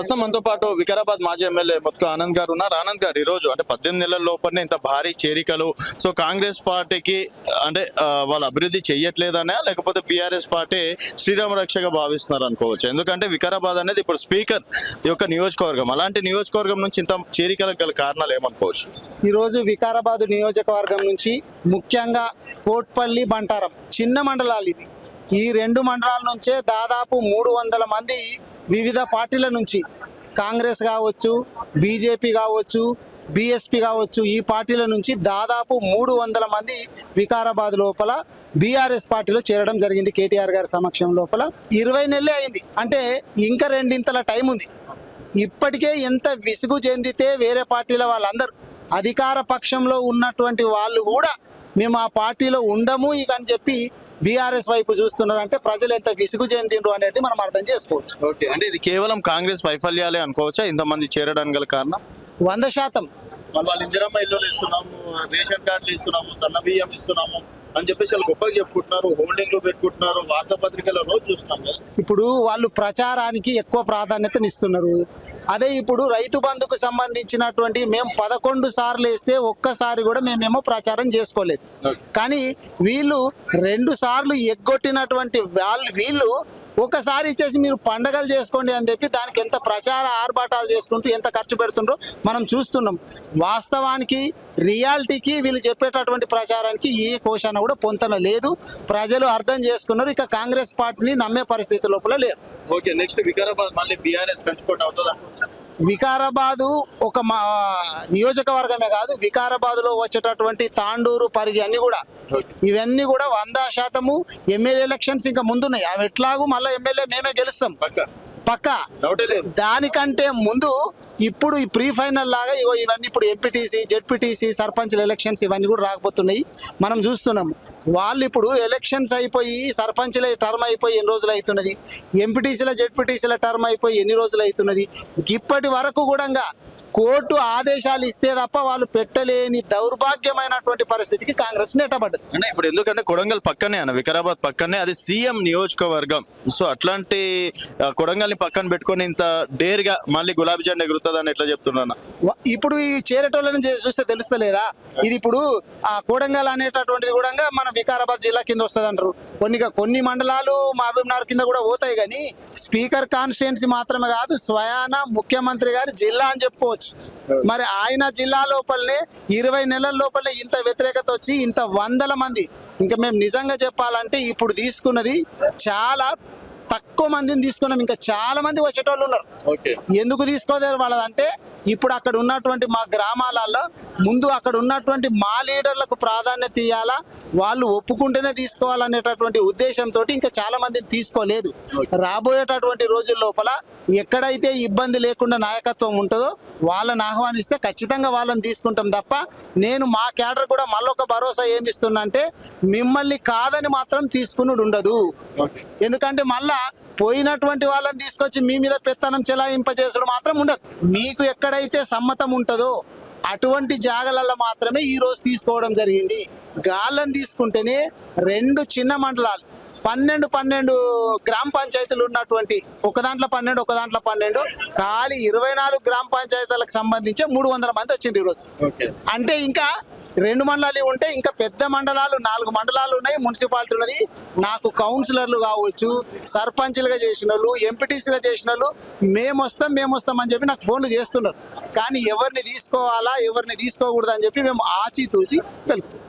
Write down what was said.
ప్రస్తుతం మనతో పాటు వికారాబాద్ మాజీ ఎమ్మెల్యే ముత్క ఆనంద్ గారు ఉన్నారు. ఆనంద్ గారు, ఈ రోజు అంటే 18 నెలల లోపలనే ఇంత భారీ చేరికలు, సో కాంగ్రెస్ పార్టీకి అంటే వాళ్ళు అభివృద్ధి చెయ్యట్లేదనే, లేకపోతే బీఆర్ఎస్ పార్టీ శ్రీరామ రక్షగా భావిస్తున్నారు అనుకోవచ్చు. ఎందుకంటే వికారాబాద్ అనేది ఇప్పుడు స్పీకర్ యొక్క నియోజకవర్గం. అలాంటి నియోజకవర్గం నుంచి ఇంత చేరికలకు గల కారణాలు ఏమనుకోవచ్చు? ఈరోజు వికారాబాద్ నియోజకవర్గం నుంచి ముఖ్యంగా కోట్పల్లి, బంటారం చిన్న మండలాలు ఇవి. ఈ రెండు మండలాల నుంచే దాదాపు 300 మంది వివిధ పార్టీల నుంచి, కాంగ్రెస్ కావచ్చు, బీజేపీ కావచ్చు, బీఎస్పీ కావచ్చు, ఈ పార్టీల నుంచి దాదాపు 300 మంది వికారాబాద్ లోపల బీఆర్ఎస్ పార్టీలో చేరడం జరిగింది. కేటీఆర్ గారి సమక్షం లోపల 20 నెలలే అయింది. అంటే ఇంకా రెండింతల టైం ఉంది. ఇప్పటికే ఎంత విసుగు చెందితే వేరే పార్టీల వాళ్ళందరూ, అధికార పక్షంలో ఉన్నటువంటి వాళ్ళు కూడా మేము ఆ పార్టీలో ఉండము ఇక అని చెప్పి బీఆర్ఎస్ వైపు చూస్తున్నారు. అంటే ప్రజలు ఎంత విసుగు చెందిండ్రు అనేది మనం అర్థం చేసుకోవచ్చు. ఓకే, అంటే ఇది కేవలం కాంగ్రెస్ వైఫల్యాలే అనుకోవచ్చా ఇంతమంది చేరడానికి గల కారణం? 100%. వాళ్ళు ఇందిరమ్మ ఇల్లులు ఇస్తున్నాము, రేషన్ కార్డులు ఇస్తున్నాము, సన్న బియ్యం ఇస్తున్నాము అని చెప్పేసి వాళ్ళు గొప్పగా చెప్పుకుంటున్నారు, హోల్డింగ్లు పెట్టుకుంటున్నారు, వార్తాపత్రికల్లో రోజు చూస్తున్నాం కదా. ఇప్పుడు వాళ్ళు ప్రచారానికి ఎక్కువ ప్రాధాన్యతనిస్తున్నారు. అదే ఇప్పుడు రైతు బంధుకు సంబంధించినటువంటి మేము 11 సార్లు వేస్తే ఒక్కసారి కూడా మేమేమో ప్రచారం చేసుకోలేదు. కానీ వీళ్ళు 2 సార్లు ఎగ్గొట్టినటువంటి వీళ్ళు ఒకసారి ఇచ్చేసి మీరు పండగలు చేసుకోండి అని చెప్పి దానికి ఎంత ప్రచార ఆర్భాటాలు చేసుకుంటూ ఎంత ఖర్చు పెడుతుండ్రో మనం చూస్తున్నాం. వాస్తవానికి రియాలిటీకి వీళ్ళు చెప్పేటటువంటి ప్రచారానికి ఏ కోశాన కూడా పొంతన లేదు. ప్రజలు అర్థం చేసుకున్నారు. ఇక కాంగ్రెస్ పార్టీని నమ్మే పరిస్థితి లోపల లేరు. ఓకే, నెక్స్ట్ వికారాబాద్ మళ్ళీ బీఆర్ఎస్ కంచుకోట అవుతుంది. వికారాబాదు ఒక నియోజకవర్గమే కాదు, వికారాబాద్ లో వచ్చేటటువంటి తాండూరు, పరిగి అన్ని కూడా, ఇవన్నీ కూడా 100% ఎమ్మెల్యే ఎలక్షన్స్ ఇంకా ముందున్నాయి. అవి ఎట్లాగూ మళ్ళీ ఎమ్మెల్యే మేమే గెలుస్తాం పక్కా. దానికంటే ముందు ఇప్పుడు ఈ ప్రీ ఫైనల్ లాగా ఇవన్నీ ఇప్పుడు ఎంపీటీసీ, జెడ్పీటీసీ, సర్పంచ్ల ఎలక్షన్స్ ఇవన్నీ కూడా రాకపోతున్నాయి. మనం చూస్తున్నాం. వాళ్ళు ఇప్పుడు ఎలక్షన్స్ అయిపోయి సర్పంచ్ల టర్మ్ అయిపోయి ఎన్ని రోజులు అవుతున్నది, ఎంపీటీసీల జెడ్పీటీసీల టర్మ్ అయిపోయి ఎన్ని రోజులు అవుతున్నది. ఇప్పటి వరకు కూడా కోర్టు ఆదేశాలు ఇస్తే తప్ప వాళ్ళు పెట్టలేని దౌర్భాగ్యమైనటువంటి పరిస్థితికి కాంగ్రెస్ నెట్టబడ్డది. అంటే ఇప్పుడు ఎందుకంటే కొడంగల్ పక్కనే అన్న, వికారాబాద్ పక్కనే, అది సీఎం నియోజకవర్గం. సో అట్లాంటి కొడంగల్ని పక్కన పెట్టుకొని ఇంత డేర్గా మళ్ళీ గులాబీ జెండా ఎగురుతుంది అని ఎట్లా చెప్తున్నాను? ఇప్పుడు ఈ చేరేటోళ్ళని చూస్తే తెలుస్తలేదా? ఇది ఇప్పుడు ఆ కొడంగల్ అనేటటువంటిది కూడా మన వికారాబాద్ జిల్లా కింద వస్తుంది అంటారు. కొన్ని మండలాలు మహబూబ్నగర్ కింద కూడా పోతాయి. కానీ స్పీకర్ కాన్స్టిట్యుయెన్సీ మాత్రమే కాదు, స్వయాన ముఖ్యమంత్రి గారి జిల్లా అని చెప్పుకోవచ్చు. మరి ఆయన జిల్లా లోపలనే 20 నెలల లోపలనే ఇంత వ్యతిరేకత వచ్చి ఇంత 100 మంది, ఇంకా మేము నిజంగా చెప్పాలంటే ఇప్పుడు తీసుకున్నది చాలా తక్కువ మందిని తీసుకున్నాం. ఇంకా చాలా మంది వచ్చేటోళ్ళు ఉన్నారు. ఎందుకు తీసుకోలేరు వాళ్ళదంటే, ఇప్పుడు అక్కడ ఉన్నటువంటి మా గ్రామాలలో ముందు అక్కడ ఉన్నటువంటి మా లీడర్లకు ప్రాధాన్యత ఇవ్వాలా, వాళ్ళు ఒప్పుకుంటేనే తీసుకోవాలనేటటువంటి ఉద్దేశంతో ఇంకా చాలా మందిని తీసుకోలేదు. రాబోయేటటువంటి రోజుల లోపల ఎక్కడైతే ఇబ్బంది లేకుండా నాయకత్వం ఉంటుందో వాళ్ళని ఆహ్వానిస్తే ఖచ్చితంగా వాళ్ళని తీసుకుంటాం తప్ప, నేను మా క్యాడర్ కూడా మళ్ళొక భరోసా ఏమిస్తున్నా అంటే మిమ్మల్ని కాదని మాత్రం తీసుకునుడు ఉండదు. ఎందుకంటే మళ్ళా పోయినటువంటి వాళ్ళని తీసుకొచ్చి మీ మీద పెత్తనం చెలాయింపజేసడం మాత్రం ఉండదు. మీకు ఎక్కడైతే సమ్మతం ఉంటుందో అటువంటి జాగాలలో మాత్రమే ఈ రోజు తీసుకోవడం జరిగింది. గాళ్ళని తీసుకుంటేనే 2 చిన్న మండలాలు, 12 గ్రామ పంచాయతీలు ఉన్నటువంటి, ఒక దాంట్లో 12 ఖాళీ 24 గ్రామ పంచాయతీలకు సంబంధించి 300 మంది వచ్చింది ఈరోజు. అంటే ఇంకా 2 మండలాలు ఉంటే ఇంకా పెద్ద మండలాలు 4 మండలాలు ఉన్నాయి, మున్సిపాలిటీ ఉన్నది. నాకు కౌన్సిలర్లు కావచ్చు, సర్పంచ్లుగా చేసిన వాళ్ళు, ఎంపీటీసీగా చేసిన వాళ్ళు మేము వస్తాం అని చెప్పి నాకు ఫోన్లు చేస్తున్నారు. కానీ ఎవరిని తీసుకోవాలా ఎవరిని తీసుకోకూడదు అని చెప్పి మేము ఆచితూచి వెళ్తాం.